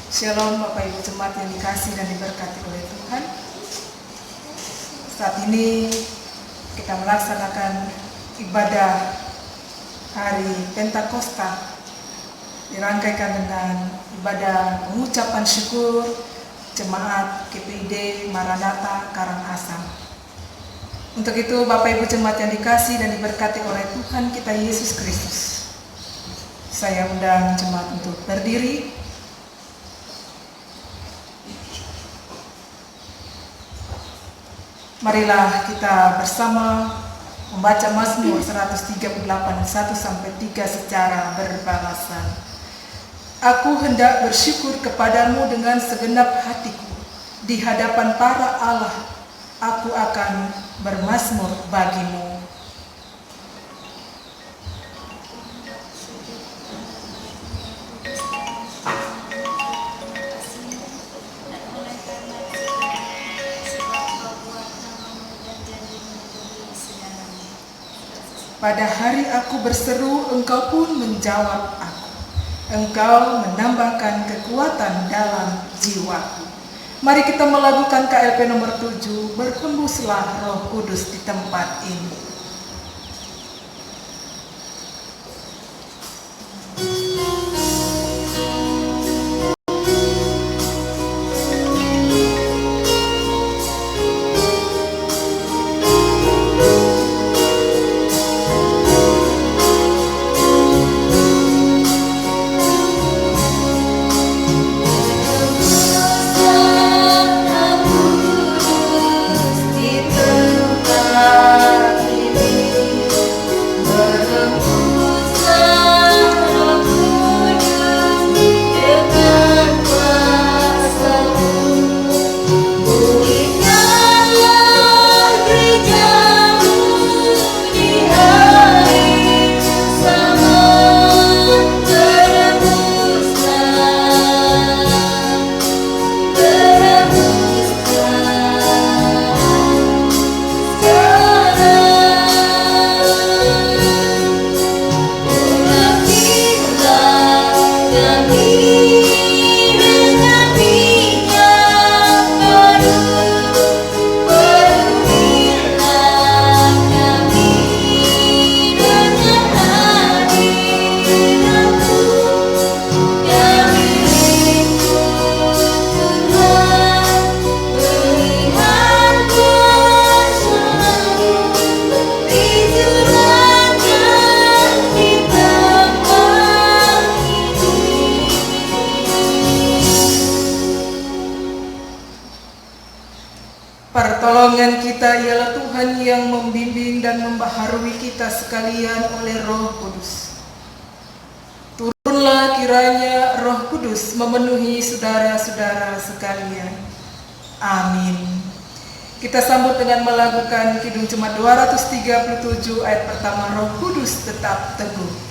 Shalom Bapak Ibu Jemaat yang dikasih dan diberkati oleh Tuhan. Saat ini kita melaksanakan ibadah hari Pentakosta, dirangkaikan dengan ibadah pengucapan syukur Jemaat GPID Maranatha Karangasem. Untuk itu Bapak Ibu Jemaat yang dikasih dan diberkati oleh Tuhan kita Yesus Kristus, saya undang jemaat untuk berdiri. Marilah kita bersama membaca Mazmur 138 1-3 secara berbalasan. Aku hendak bersyukur kepadamu dengan segenap hatiku, di hadapan para Allah aku akan bermazmur bagimu. Pada hari aku berseru, engkau pun menjawab aku. Engkau menambahkan kekuatan dalam jiwaku. Mari kita melakukan KLP nomor 7, berhembuslah Roh Kudus di tempat ini. Pertolongan kita ialah Tuhan yang membimbing dan membaharui kita sekalian oleh Roh Kudus. Turunlah kiranya Roh Kudus memenuhi saudara-saudara sekalian. Amin. Kita sambut dengan melakukan Kidung Jemaat 237 ayat pertama, Roh Kudus tetap teguh.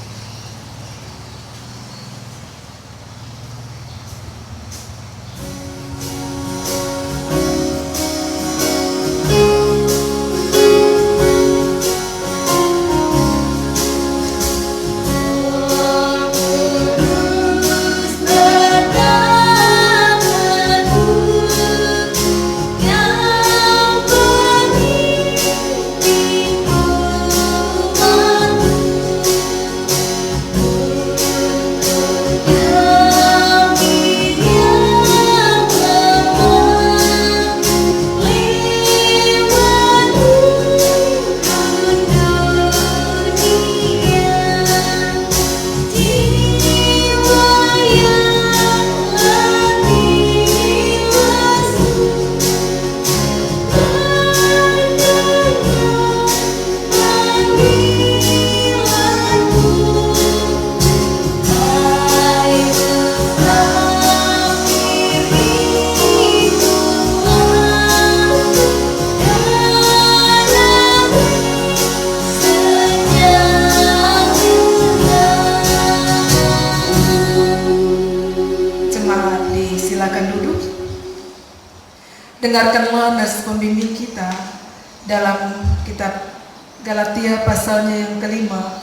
Dengarkanlah nas pembimbing kita dalam kitab Galatia pasalnya yang kelima,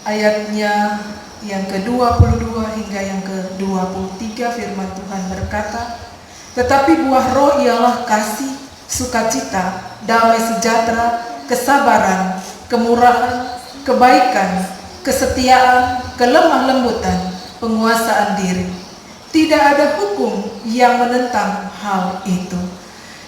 ayatnya yang ke-22 hingga yang ke ke-23 firman Tuhan berkata, tetapi buah roh ialah kasih, sukacita, damai sejahtera, kesabaran, kemurahan, kebaikan, kesetiaan, kelemah lembutan, penguasaan diri. Tidak ada hukum yang menentang hal itu.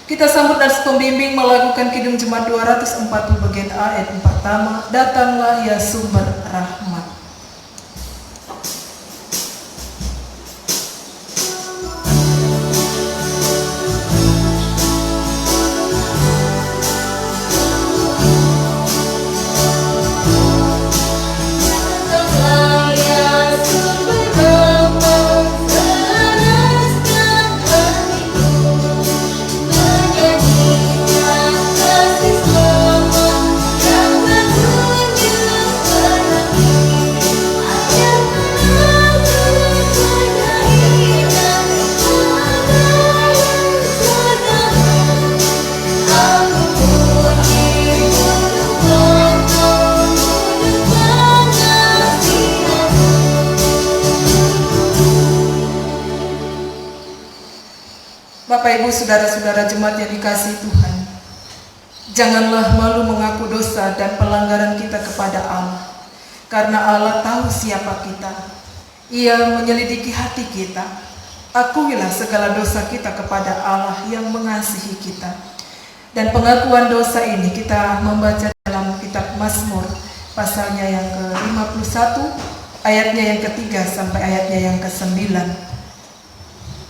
Kita sambut dan pembimbing melakukan Kidung Jemaat 240 bagian A ayat 4 pertama. Datanglah ya sumber rahmat. Bapak, Ibu, Saudara-saudara jemaat yang dikasihi Tuhan, janganlah malu mengaku dosa dan pelanggaran kita kepada Allah, karena Allah tahu siapa kita. Ia menyelidiki hati kita. Akuilah segala dosa kita kepada Allah yang mengasihi kita. Dan pengakuan dosa ini kita membaca dalam kitab Mazmur, pasalnya yang ke-51, ayatnya yang ketiga sampai ayatnya yang ke-9.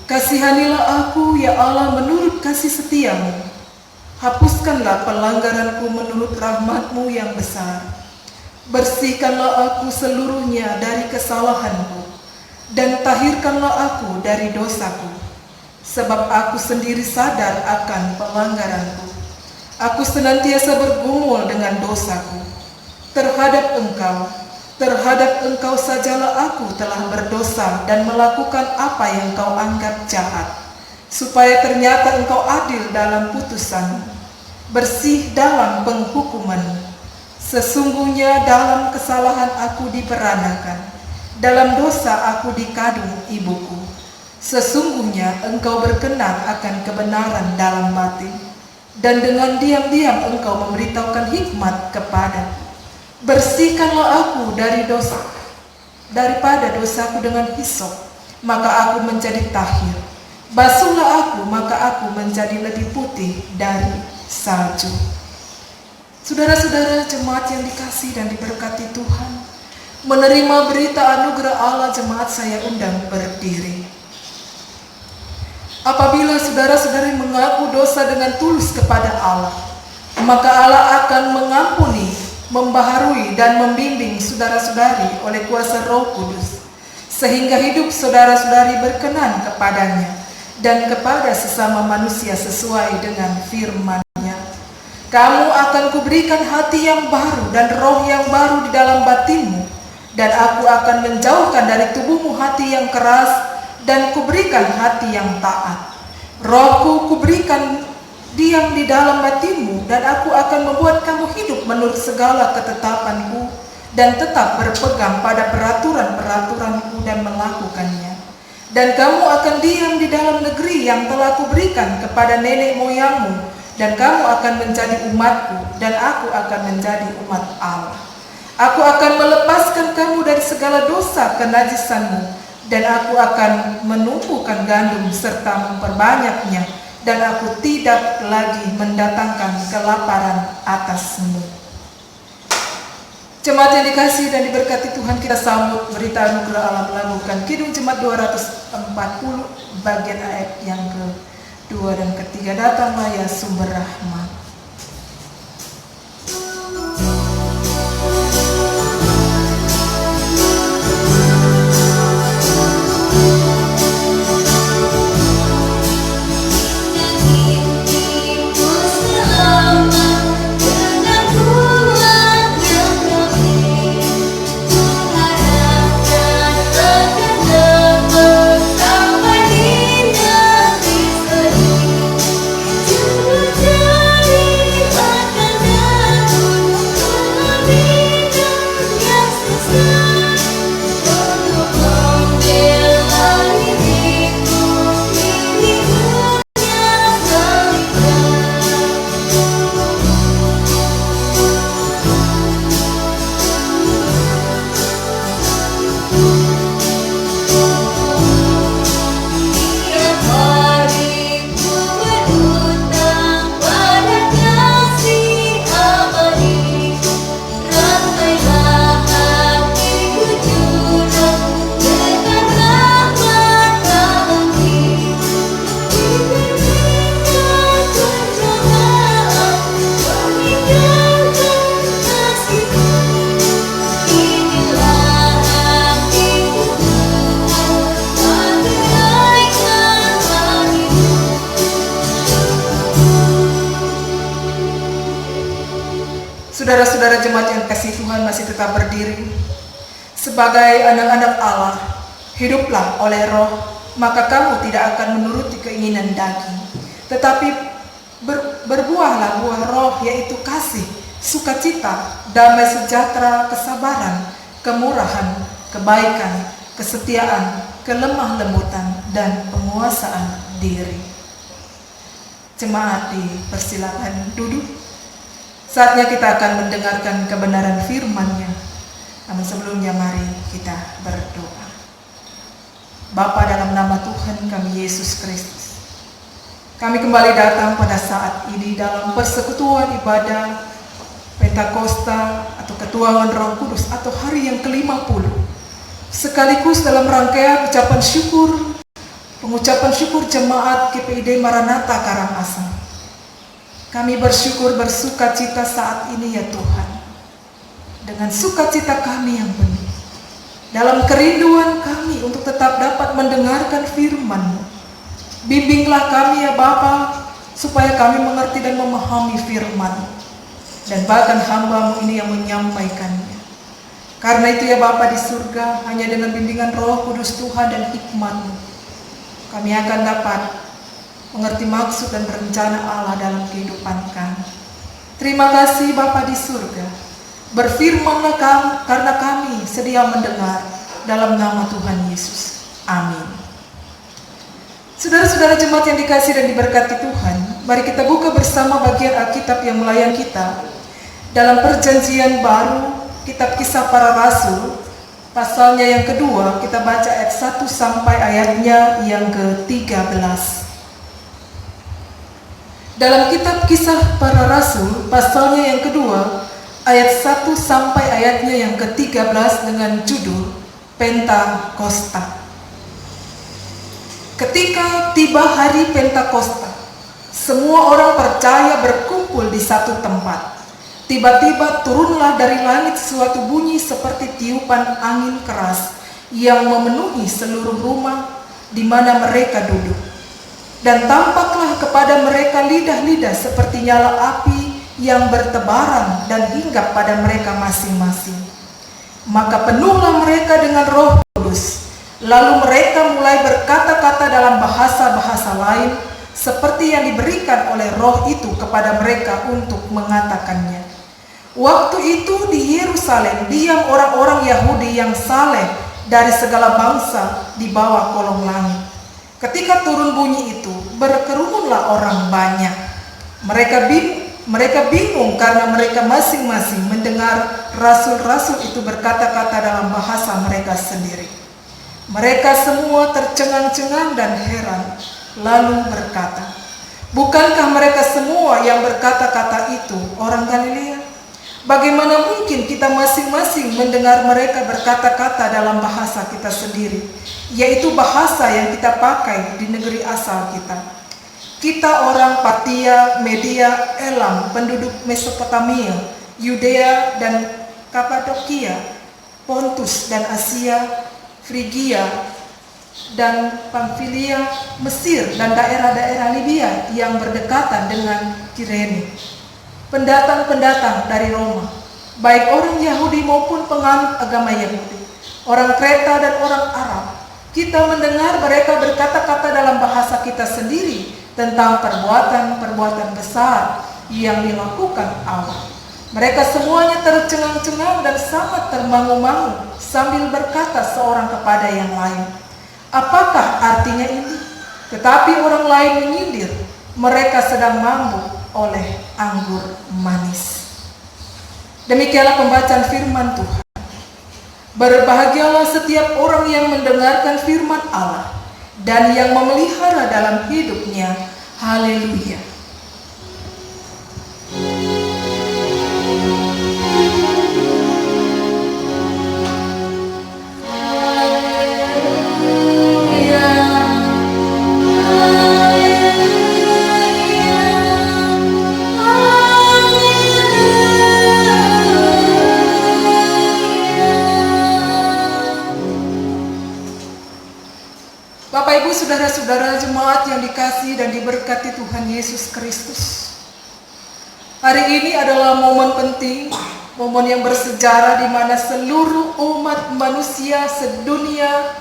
Kasihanilah aku ya Allah menurut kasih setiamu. Hapuskanlah pelanggaranku menurut rahmat-Mu yang besar. Bersihkanlah aku seluruhnya dari kesalahanku, dan tahirkanlah aku dari dosaku. Sebab aku sendiri sadar akan pelanggaranku. Aku senantiasa bergumul dengan dosaku. Terhadap Engkau sajalah aku telah berdosa dan melakukan apa yang Kau anggap jahat, supaya ternyata Engkau adil dalam putusan, bersih dalam penghukuman. Sesungguhnya dalam kesalahan aku diperanakan, dalam dosa aku dikandung ibuku. Sesungguhnya Engkau berkenan akan kebenaran dalam batin, dan dengan diam-diam Engkau memberitahukan hikmat kepadaku. Bersihkanlah aku daripada dosaku dengan hisop, maka aku menjadi tahir. Basuhlah aku, maka aku menjadi lebih putih dari salju. Saudara-saudara jemaat yang dikasihi dan diberkati Tuhan, menerima berita anugerah Allah, jemaat saya undang berdiri. Apabila saudara-saudari mengaku dosa dengan tulus kepada Allah, maka Allah akan mengampuni, membaharui dan membimbing saudara-saudari oleh kuasa Roh Kudus, sehingga hidup saudara-saudari berkenan kepadanya dan kepada sesama manusia sesuai dengan firman-Nya. Kamu akan kuberikan hati yang baru dan roh yang baru di dalam batinmu, dan aku akan menjauhkan dari tubuhmu hati yang keras dan kuberikan hati yang taat. Rohku kuberikan diam di dalam batinmu, dan aku akan membuat kamu hidup menurut segala ketetapanku dan tetap berpegang pada peraturan-peraturanku dan melakukannya. Dan kamu akan diam di dalam negeri yang telah kuberikan kepada nenek moyangmu, dan kamu akan menjadi umatku, dan aku akan menjadi umat Allah. Aku akan melepaskan kamu dari segala dosa kenajisanmu, dan aku akan menumpukan gandum serta memperbanyaknya, dan aku tidak lagi mendatangkan kelaparan atasmu. Jemaat yang dikasihi dan diberkati Tuhan, kita sambut berita anugerah Allah melakukan Kidung Jemaat 240 bagian ayat yang ke-2 dan ke-3. Datanglah ya sumber rahmat. Sampai di negeri seri, Saudara-saudara jemaat yang kasih Tuhan masih tetap berdiri. Sebagai anak-anak Allah, hiduplah oleh roh, maka kamu tidak akan menuruti keinginan daging. Tetapi berbuahlah buah roh, yaitu kasih, sukacita, damai sejahtera, kesabaran, kemurahan, kebaikan, kesetiaan, kelemah lembutan, dan penguasaan diri. Jemaat dipersilakan duduk. Saatnya kita akan mendengarkan kebenaran firman-Nya. Namun sebelumnya mari kita berdoa. Bapa, dalam nama Tuhan kami Yesus Kristus, kami kembali datang pada saat ini dalam persekutuan ibadah Pentakosta atau Ketuaan Roh Kudus atau hari yang ke-50. Sekaligus dalam rangkaian pengucapan syukur jemaat GPID Maranatha Karangasem. Kami bersyukur bersukacita saat ini ya Tuhan, dengan sukacita kami yang penuh, dalam kerinduan kami untuk tetap dapat mendengarkan firman-Mu. Bimbinglah kami ya Bapa, supaya kami mengerti dan memahami firman-Mu, dan bahkan hamba-Mu ini yang menyampaikannya. Karena itu ya Bapa di surga, hanya dengan bimbingan Roh Kudus Tuhan dan hikmat-Mu, kami akan dapat mengerti maksud dan rencana Allah dalam kehidupan kami. Terima kasih Bapa di surga. Berfirmanlah kamu, karena kami sedia mendengar, dalam nama Tuhan Yesus. Amin. Saudara-saudara jemaat yang dikasihi dan diberkati Tuhan, mari kita buka bersama bagian Alkitab yang melayani kita dalam Perjanjian Baru, kitab Kisah Para Rasul, pasalnya yang kedua. Kita baca ayat 1 sampai ayatnya yang ke-13. Dalam kitab Kisah Para Rasul, pasalnya yang kedua, ayat 1 sampai ayatnya yang ke-13 dengan judul Pentakosta. Ketika tiba hari Pentakosta, semua orang percaya berkumpul di satu tempat. Tiba-tiba turunlah dari langit suatu bunyi seperti tiupan angin keras yang memenuhi seluruh rumah di mana mereka duduk. Dan tampaklah kepada mereka lidah-lidah seperti nyala api yang bertebaran dan hinggap pada mereka masing-masing. Maka penuhlah mereka dengan Roh Kudus. Lalu mereka mulai berkata-kata dalam bahasa-bahasa lain, seperti yang diberikan oleh Roh itu kepada mereka untuk mengatakannya. Waktu itu di Yerusalem diam orang-orang Yahudi yang saleh dari segala bangsa di bawah kolong langit. Ketika turun bunyi itu, berkerumunlah orang banyak. Mereka bingung karena mereka masing-masing mendengar rasul-rasul itu berkata-kata dalam bahasa mereka sendiri. Mereka semua tercengang-cengang dan heran, lalu berkata, "Bukankah mereka semua yang berkata-kata itu orang Galilea? Bagaimana mungkin kita masing-masing mendengar mereka berkata-kata dalam bahasa kita sendiri, yaitu bahasa yang kita pakai di negeri asal kita? Kita orang Partia, Media, Elam, penduduk Mesopotamia, Yudea dan Kapadokia, Pontus dan Asia, Frigia dan Pamfilia, Mesir dan daerah-daerah Libya yang berdekatan dengan Kirene. Pendatang-pendatang dari Roma, baik orang Yahudi maupun penganut agama Yahudi, orang Kreta dan orang Arab, kita mendengar mereka berkata-kata dalam bahasa kita sendiri tentang perbuatan-perbuatan besar yang dilakukan Allah. Mereka semuanya tercengang-cengang dan sangat termangu-mangu sambil berkata seorang kepada yang lain, "Apakah artinya ini?" Tetapi orang lain menyindir, "Mereka sedang mabuk oleh anggur manis." Demikianlah pembacaan firman Tuhan. Berbahagialah setiap orang yang mendengarkan firman Allah dan yang memelihara dalam hidupnya. Haleluya. Bapak Ibu saudara-saudara jemaat yang dikasihi dan diberkati Tuhan Yesus Kristus. Hari ini adalah momen penting, momen yang bersejarah di mana seluruh umat manusia sedunia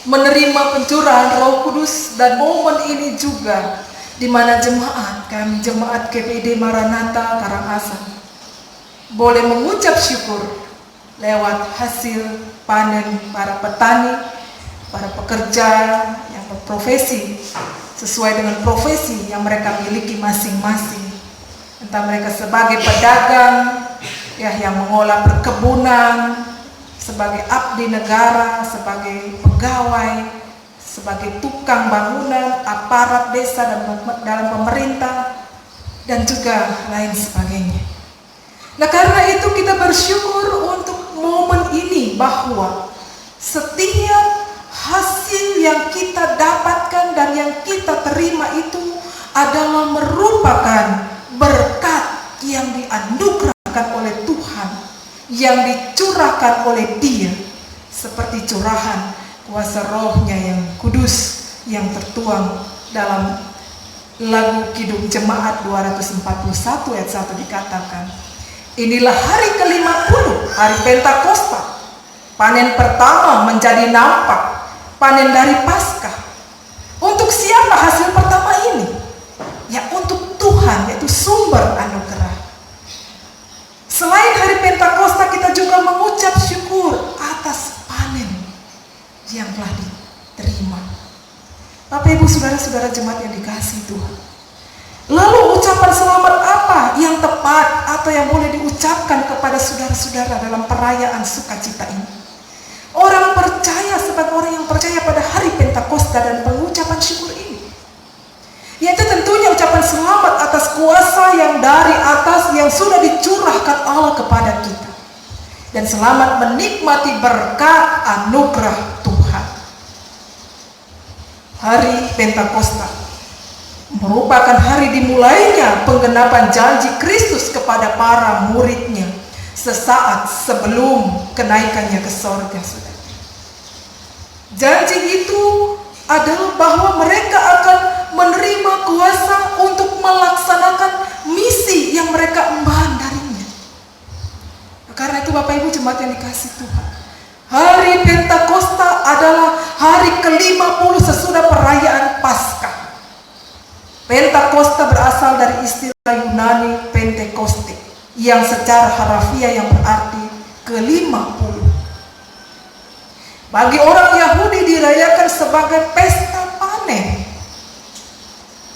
menerima pencurahan Roh Kudus, dan momen ini juga di mana jemaat GPID Maranatha Karangasem boleh mengucap syukur lewat hasil panen para petani, para pekerja yang berprofesi sesuai dengan profesi yang mereka miliki masing-masing. Entah mereka sebagai pedagang, ya, yang mengolah perkebunan, sebagai abdi negara, sebagai pegawai, sebagai tukang bangunan, aparat desa dan dalam pemerintah, dan juga lain sebagainya. Nah, karena itu kita bersyukur untuk momen ini, bahwa setiap hasil yang kita dapatkan dan yang kita terima itu adalah merupakan berkat yang dianugerahkan oleh Tuhan, yang dicurahkan oleh Dia, seperti curahan kuasa Roh-Nya yang kudus yang tertuang dalam lagu Kidung Jemaat 241 ayat 1 dikatakan, inilah hari ke-50, hari Pentakosta. Panen pertama menjadi nampak, panen dari Paskah. Untuk siapa hasil pertama ini? Ya, untuk Tuhan, yaitu sumber anugerah. Selain hari Pentakosta, kita juga mengucap syukur atas panen yang telah diterima. Bapak, Ibu, saudara-saudara jemaat yang dikasihi Tuhan, lalu ucapan selamat apa yang tepat atau yang boleh diucapkan kepada saudara-saudara dalam perayaan sukacita ini? Orang percaya, sebagai orang yang percaya pada hari Pentakosta dan pengucapan syukur ini, yaitu tentunya ucapan selamat atas kuasa yang dari atas yang sudah dicurahkan Allah kepada kita, dan selamat menikmati berkat anugerah Tuhan. Hari Pentakosta merupakan hari dimulainya penggenapan janji Kristus kepada para muridnya sesaat sebelum kenaikannya ke sorga. Janji itu adalah bahwa mereka akan menerima kuasa untuk melaksanakan misi yang mereka emban darinya. Karena itu Bapak Ibu jemaat yang dikasihi Tuhan, hari Pentakosta adalah hari ke-50 sesudah perayaan Paskah. Pentakosta berasal dari istilah Yunani Pentekoste, yang secara harafiah yang berarti ke-50. Bagi orang Yahudi dirayakan sebagai pesta panen.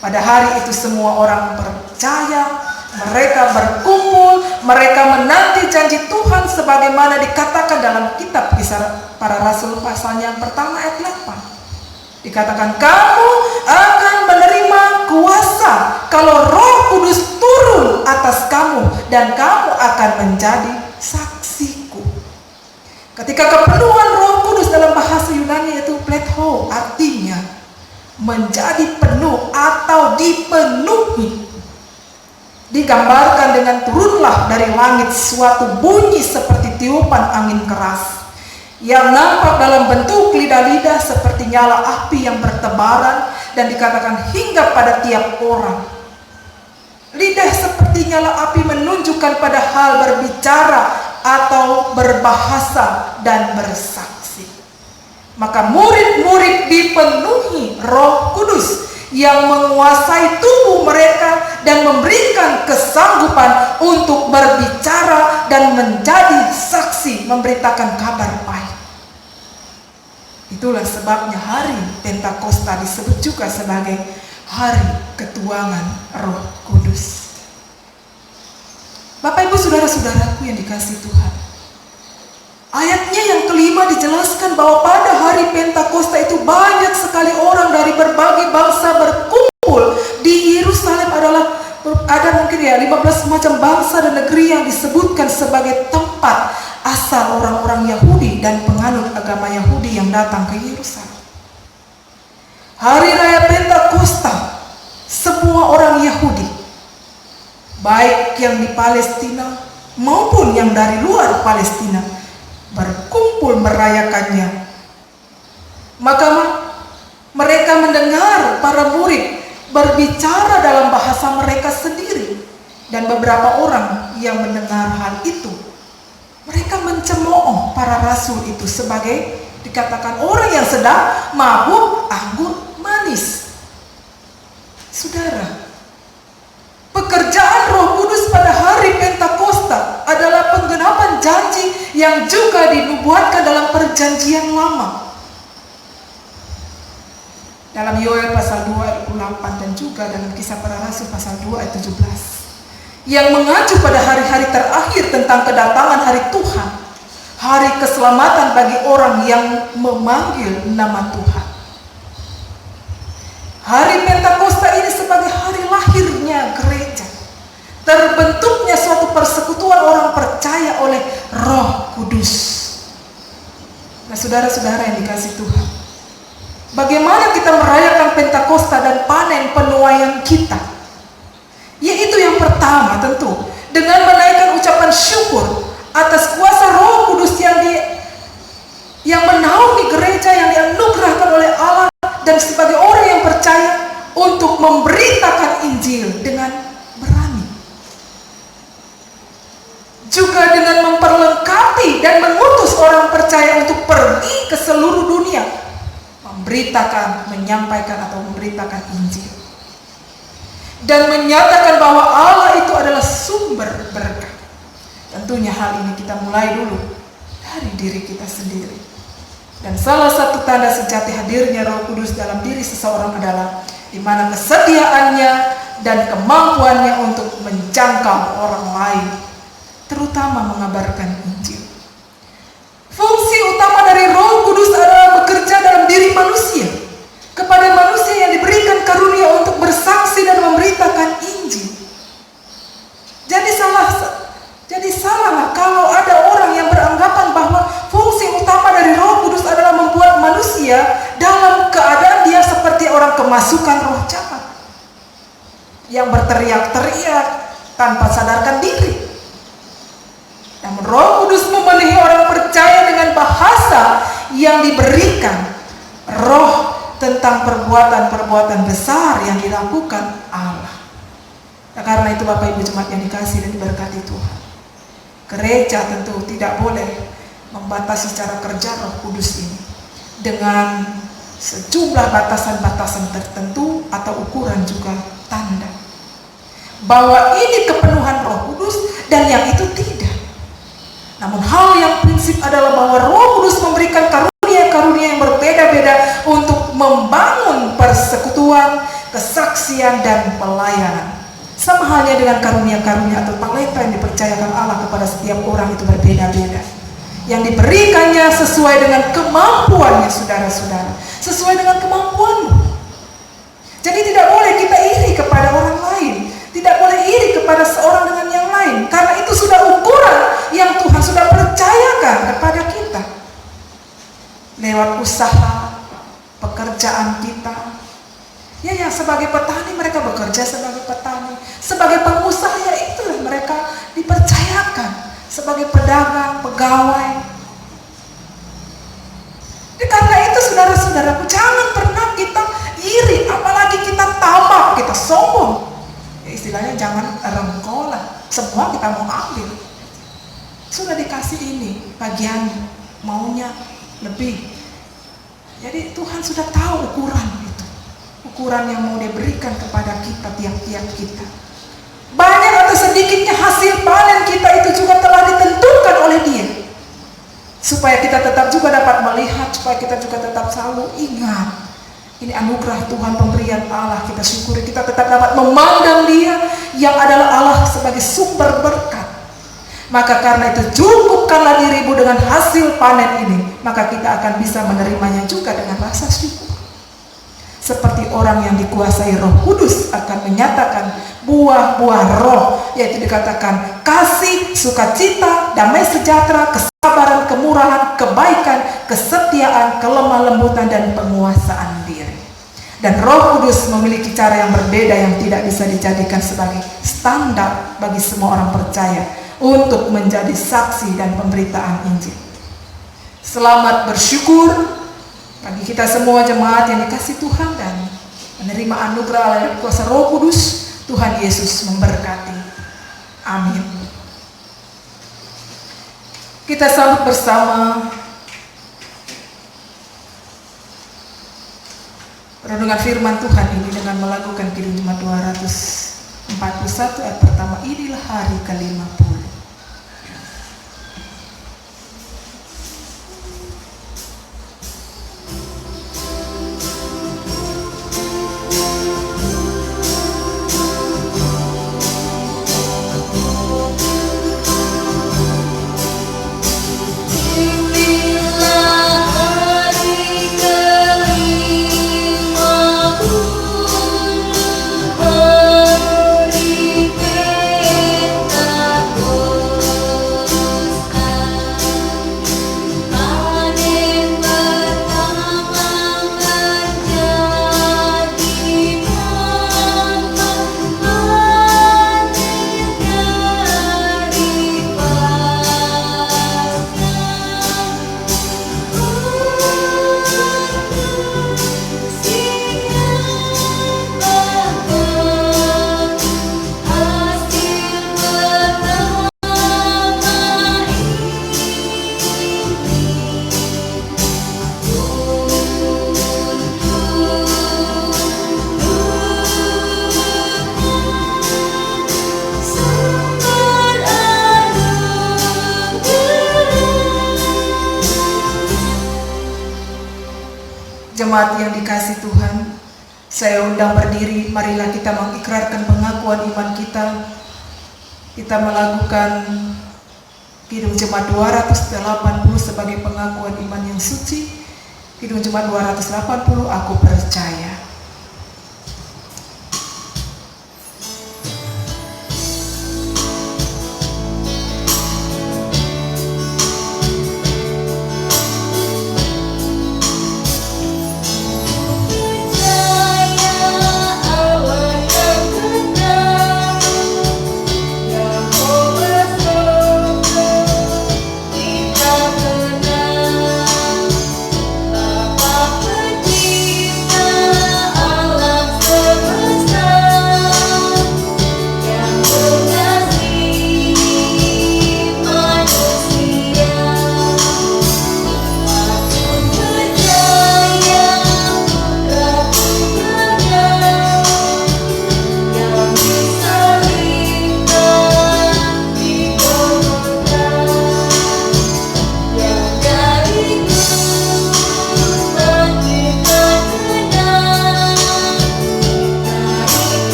Pada hari itu semua orang percaya, mereka berkumpul, mereka menanti janji Tuhan sebagaimana dikatakan dalam kitab Kisah Para Rasul pasal yang pertama ayat 8. Dikatakan, kamu akan menerima kuasa kalau Roh Kudus turun atas kamu, dan kamu akan menjadi saksiku. Ketika kepenuhan Roh Kudus dalam bahasa Yunani yaitu pletho, artinya menjadi penuh atau dipenuhi, digambarkan dengan turunlah dari langit suatu bunyi seperti tiupan angin keras yang nampak dalam bentuk lidah-lidah seperti nyala api yang bertebaran, dan dikatakan hingga pada tiap orang. Lidah seperti nyala api menunjukkan pada hal berbicara atau berbahasa dan bersaksi. Maka murid-murid dipenuhi Roh Kudus yang menguasai tubuh mereka dan memberikan kesanggupan untuk berbicara dan menjadi saksi, memberitakan kabar baik. Itulah sebabnya hari Pentakosta disebut juga sebagai hari ketuangan Roh Kudus. Bapak Ibu saudara-saudaraku yang dikasihi Tuhan, ayatnya yang kelima dijelaskan bahwa pada hari Pentakosta itu banyak sekali orang dari berbagai bangsa berkumpul di Yerusalem. Ada mungkin 15 macam bangsa dan negeri yang disebutkan sebagai tempat asal orang-orang Yahudi dan penganut agama Yahudi yang datang ke Yerusalem. Hari Raya Pentakosta, semua orang Yahudi, baik yang di Palestina maupun yang dari luar Palestina, berkumpul merayakannya. Maka mereka mendengar para murid berbicara dalam bahasa mereka sendiri, Dan beberapa orang yang mendengar hal itu, mereka mencemooh para rasul itu sebagai dikatakan orang yang sedang mabuk anggur manis. Saudara, pekerjaan Roh Kudus pada hari Pentakosta adalah penggenapan janji yang juga dinubuatkan dalam Perjanjian Lama. Dalam Yoel pasal 2 ayat 28 dan juga dalam Kisah Para Rasul pasal 2 ayat 17. Yang mengacu pada hari-hari terakhir tentang kedatangan hari Tuhan, hari keselamatan bagi orang yang memanggil nama Tuhan. Hari Pentakosta ini sebagai hari lahirnya gereja, terbentuknya suatu persekutuan orang percaya oleh Roh Kudus. Nah, saudara-saudara yang dikasihi Tuhan, bagaimana kita merayakan Pentakosta dan panen penuaian kita? Yaitu yang pertama tentu dengan menaikkan ucapan syukur atas kuasa Roh Kudus yang menaungi gereja yang dianugerahkan oleh Allah dan sebagai orang yang percaya untuk memberitakan Injil dengan berani. Juga dengan memperlengkapi dan mengutus orang percaya untuk pergi ke seluruh dunia, memberitakan, menyampaikan atau memberitakan Injil. Dan menyatakan bahwa Allah itu adalah sumber berkat. Tentunya hal ini kita mulai dulu dari diri kita sendiri. Dan salah satu tanda sejati hadirnya Roh Kudus dalam diri seseorang adalah di mana kesediaannya dan kemampuannya untuk menjangkau orang lain, terutama mengabarkan Injil. Fungsi utama dari Roh Kudus adalah bekerja dalam diri manusia, kepada manusia yang diberikan karunia untuk bersaksi dan memberitakan Injil. Jadi salahlah kalau ada orang yang beranggapan bahwa fungsi utama dari Roh Kudus adalah membuat manusia dalam keadaan dia seperti orang kemasukan roh jahat yang berteriak-teriak tanpa sadarkan diri. Namun Roh Kudus memenuhi orang percaya dengan bahasa yang diberikan roh tentang perbuatan-perbuatan besar yang dilakukan Allah. Nah, karena itu Bapak Ibu jemaat yang dikasihi dan diberkati Tuhan, gereja tentu tidak boleh membatasi cara kerja Roh Kudus ini dengan sejumlah batasan-batasan tertentu atau ukuran juga tanda bahwa ini kepenuhan Roh Kudus dan yang itu tidak. Namun hal yang prinsip adalah bahwa Roh Kudus memberikan karunia yang berbeda-beda untuk membangun persekutuan, kesaksian, dan pelayanan. Sama halnya dengan karunia-karunia atau talenta yang dipercayakan Allah kepada setiap orang itu berbeda-beda. Yang diberikannya sesuai dengan kemampuannya, saudara-saudara. Sesuai dengan kemampuanmu. Jadi tidak boleh kita iri kepada orang lain. Tidak boleh iri kepada seorang dengan yang lain. Karena itu sudah ukuran yang Tuhan sudah percayakan kepada kita. Lewat usaha, pekerjaan kita. Ya, sebagai petani mereka bekerja sebagai petani. Sebagai pengusaha ya itulah mereka dipercayakan. Sebagai pedagang, pegawai. Karena itu saudara-saudaraku, jangan pernah kita iri. Apalagi kita tamak, kita sombong. Ya, istilahnya jangan rengkolah. Semua kita mau ambil. Sudah dikasih ini, bagian maunya lebih. Jadi Tuhan sudah tahu ukuran itu, ukuran yang mau diberikan kepada kita, tiap-tiap kita. Banyak atau sedikitnya hasil panen kita itu juga telah ditentukan oleh Dia, supaya kita tetap juga dapat melihat, supaya kita juga tetap selalu ingat ini anugerah Tuhan, pemberian Allah. Kita syukuri, kita tetap dapat memandang Dia yang adalah Allah sebagai sumber berkat. Maka karena itu cukupkanlah dirimu dengan hasil panen ini, maka kita akan bisa menerimanya juga dengan rasa syukur. Seperti orang yang dikuasai Roh Kudus akan menyatakan buah-buah roh, yaitu dikatakan kasih, sukacita, damai sejahtera, kesabaran, kemurahan, kebaikan, kesetiaan, kelemah lembutan, dan penguasaan diri. Dan Roh Kudus memiliki cara yang berbeda yang tidak bisa dijadikan sebagai standar bagi semua orang percaya untuk menjadi saksi dan pemberitaan Injil. Selamat bersyukur bagi kita semua jemaat yang dikasihi Tuhan dan menerima anugerah oleh kuasa Roh Kudus. Tuhan Yesus memberkati. Amin. Kita sambut bersama renungan firman Tuhan ini dengan melakukan Kidung Jumat 241 ayat pertama. Inilah hari ke-50. Jemaat yang dikasihi Tuhan, saya undang berdiri, marilah kita mengikrarkan pengakuan iman kita. Kita melakukan Kidung Jemaat 280 sebagai pengakuan iman yang suci. Kidung Jemaat 280, aku percaya.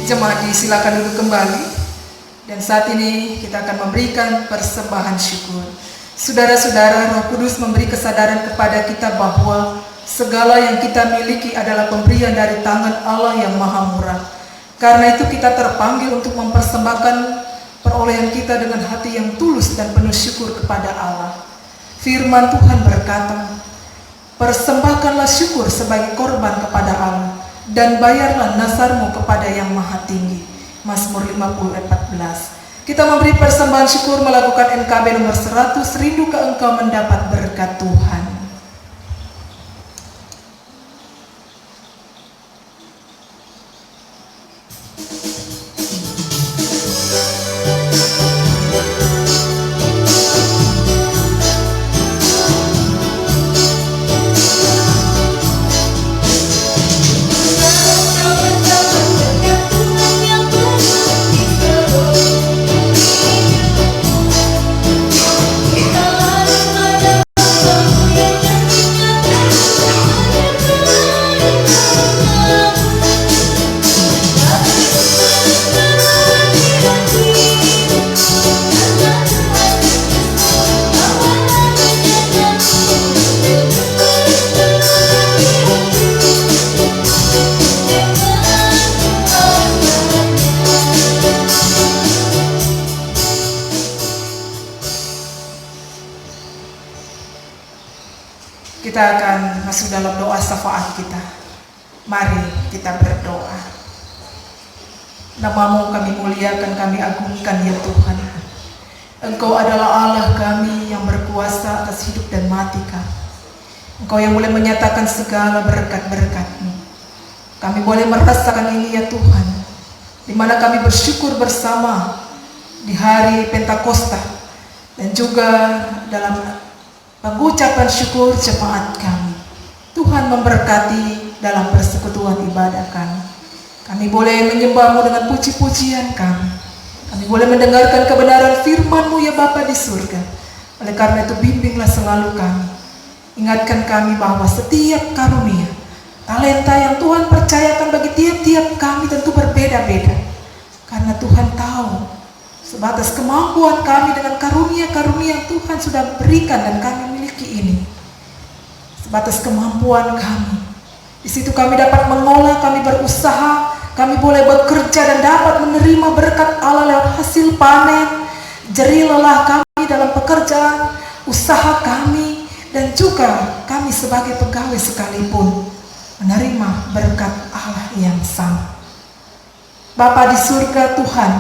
Jemaat silakan duduk kembali. Dan saat ini kita akan memberikan persembahan syukur. Saudara-saudara, Roh Kudus memberi kesadaran kepada kita bahwa segala yang kita miliki adalah pemberian dari tangan Allah yang Maha Murah. Karena itu kita terpanggil untuk mempersembahkan perolehan kita dengan hati yang tulus dan penuh syukur kepada Allah. Firman Tuhan berkata, persembahkanlah syukur sebagai korban kepada Allah, dan bayarlah nasarmu kepada yang Maha Tinggi. Mazmur 50 ayat 14. Kita memberi persembahan syukur melakukan NKB nomor 100, rindu ke engkau mendapat berkat Tuhan. Kita harus Kita akan masuk dalam doa syafaat kita. Mari kita berdoa. Nama-Mu kami muliakan, kami agungkan ya Tuhan. Engkau adalah Allah kami yang berkuasa atas hidup dan mati kami. Engkau yang boleh menyatakan segala berkat-berkat-Mu. Kami boleh merasakan ini ya Tuhan, di mana kami bersyukur bersama di hari Pentakosta dan juga dalam pengucapan syukur jemaat kami. Tuhan memberkati dalam persekutuan ibadah kami. Kami boleh menyembah-Mu dengan puji-pujian kami. Kami boleh mendengarkan kebenaran firman-Mu ya Bapa di surga. Oleh karena itu bimbinglah selalu kami. Ingatkan kami bahwa setiap karunia, talenta yang Tuhan percayakan bagi tiap-tiap kami tentu berbeda-beda. Karena Tuhan tahu sebatas kemampuan kami dengan karunia-karunia yang Tuhan sudah berikan dan kami miliki ini. Sebatas kemampuan kami. Di situ kami dapat mengolah, kami berusaha, kami boleh bekerja dan dapat menerima berkat Allah lewat hasil panen, jerih lelah kami dalam pekerjaan, usaha kami, dan juga kami sebagai pegawai sekalipun menerima berkat Allah yang sama. Bapa di surga, Tuhan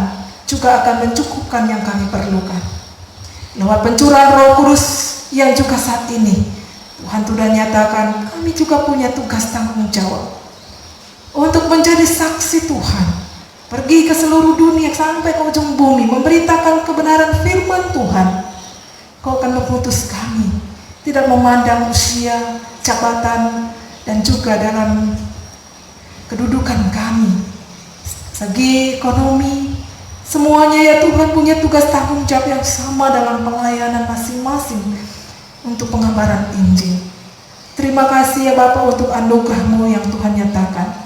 juga akan mencukupkan yang kami perlukan. Lewat pencurahan Roh Kudus yang juga saat ini Tuhan sudah nyatakan kami juga punya tugas tanggung jawab untuk menjadi saksi Tuhan. Pergi ke seluruh dunia sampai ke ujung bumi memberitakan kebenaran firman Tuhan. Kau akan mengutus kami, tidak memandang usia, jabatan, dan juga dalam kedudukan kami, segi ekonomi, semuanya ya Tuhan punya tugas tanggung jawab yang sama dalam pelayanan masing-masing untuk pengabaran Injil. Terima kasih ya Bapa untuk anugerah-Mu yang Tuhan nyatakan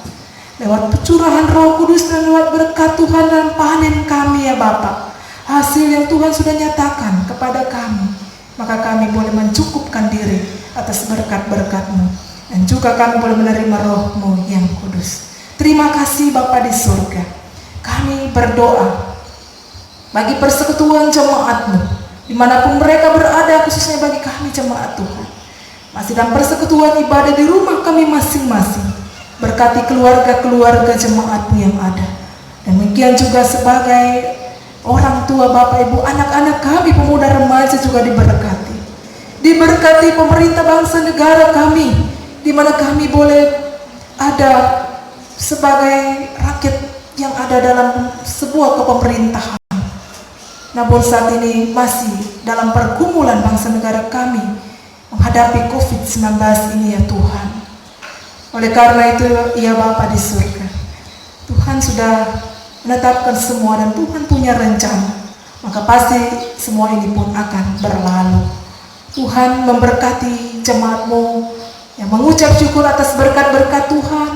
lewat pencurahan Roh Kudus dan lewat berkat Tuhan dan panen kami ya Bapa. Hasil yang Tuhan sudah nyatakan kepada kami, maka kami boleh mencukupkan diri atas berkat-berkat-Mu dan juga kami boleh menerima Roh-Mu yang kudus. Terima kasih Bapa di surga. Kami berdoa bagi persekutuan jemaat-Mu dimanapun mereka berada, khususnya bagi kami jemaat Tuhan masih dalam persekutuan ibadah di rumah kami masing-masing. Berkati keluarga-keluarga jemaat-Mu yang ada. Demikian juga sebagai orang tua, Bapak Ibu, anak-anak kami, pemuda remaja juga diberkati. Diberkati pemerintah bangsa negara kami, di mana kami boleh ada sebagai rakyat yang ada dalam sebuah kepemerintahan. Namun saat ini masih dalam pergumulan bangsa negara kami menghadapi COVID-19 ini ya Tuhan. Oleh karena itu ya Bapa di surga, Tuhan sudah menetapkan semua dan Tuhan punya rencana, maka pasti semua ini pun akan berlalu. Tuhan memberkati jemaat-Mu yang mengucap syukur atas berkat-berkat Tuhan,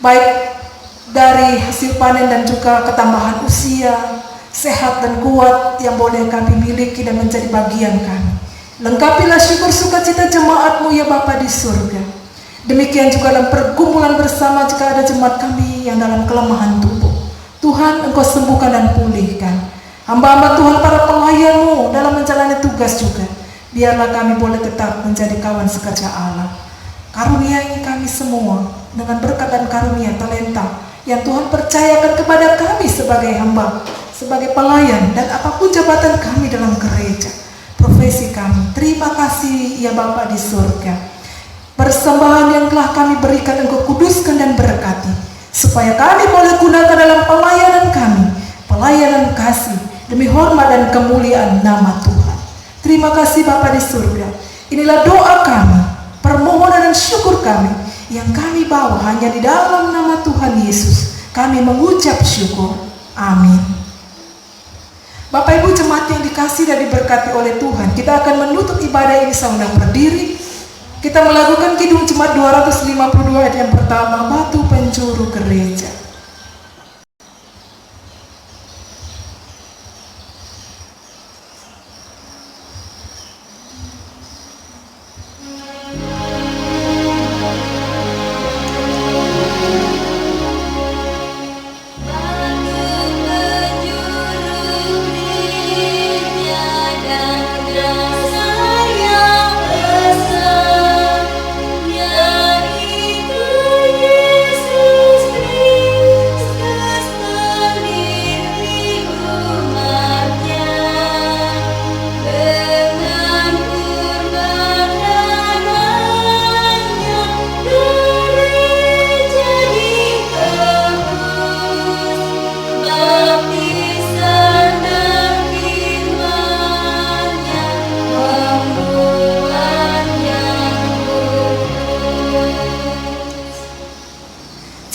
baik dari hasil panen dan juga ketambahan usia, sehat dan kuat yang boleh kami miliki dan menjadi bagian kami. Lengkapilah syukur sukacita jemaat-Mu ya Bapa di surga. Demikian juga dalam pergumulan bersama jika ada jemaat kami yang dalam kelemahan tubuh. Tuhan, Engkau sembuhkan dan pulihkan. Hamba-hamba Tuhan, para pelayan-Mu dalam menjalani tugas juga. Biarlah kami boleh tetap menjadi kawan sekerja Allah. Karuniai kami semua dengan berkat dan karunia talenta yang Tuhan percayakan kepada kami sebagai hamba, sebagai pelayan, dan apapun jabatan kami dalam gereja, profesi kami. Terima kasih ya Bapa di surga. Persembahan yang telah kami berikan Engkau kuduskan dan berkati, supaya kami boleh gunakan dalam pelayanan kami, pelayanan kasih, demi hormat dan kemuliaan nama Tuhan. Terima kasih Bapa di surga. Inilah doa kami, permohonan dan syukur kami, yang kami bawa hanya di dalam nama Tuhan Yesus. Kami mengucap syukur. Amin. Bapak Ibu jemaat yang dikasihi dan diberkati oleh Tuhan, kita akan menutup ibadah ini sambil berdiri. Kita melakukan Kidung Jemaat 252 ayat yang pertama, Batu Penjuru Gereja.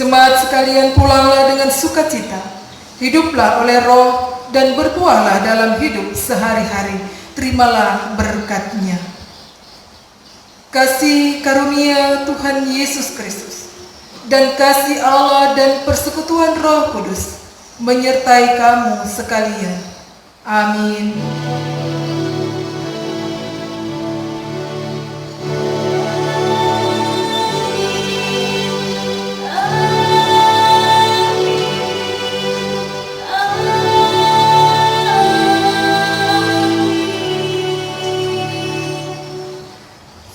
Jemaat sekalian, pulanglah dengan sukacita, hiduplah oleh Roh dan berbuahlah dalam hidup sehari-hari. Terimalah berkat-Nya. Kasih karunia Tuhan Yesus Kristus dan kasih Allah dan persekutuan Roh Kudus menyertai kamu sekalian. Amin.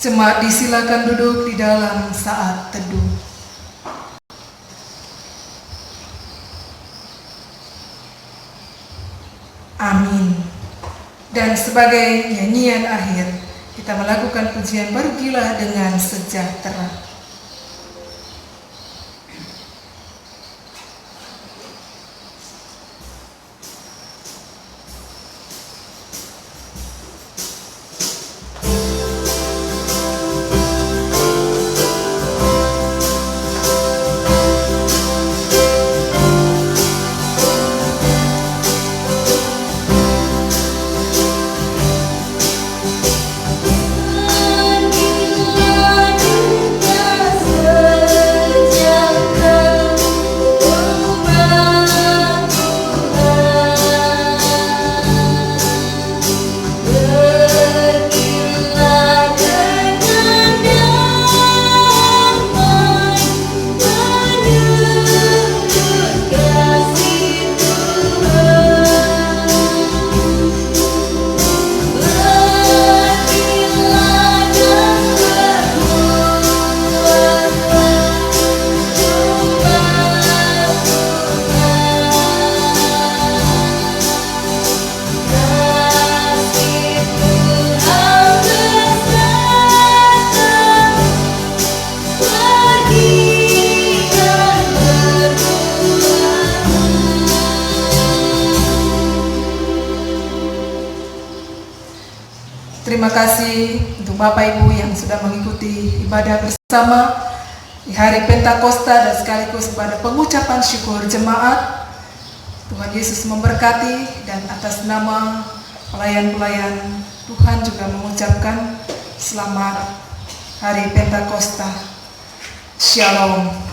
Jemaat disilakan duduk di dalam saat teduh. Amin. Dan sebagai nyanyian akhir, kita melakukan pujian Pergilah dengan Sejahtera. Terima kasih untuk Bapak Ibu yang sudah mengikuti ibadah bersama di hari Pentakosta dan sekaligus pada pengucapan syukur jemaat. Tuhan Yesus memberkati, dan atas nama pelayan-pelayan Tuhan juga mengucapkan selamat hari Pentakosta. Shalom.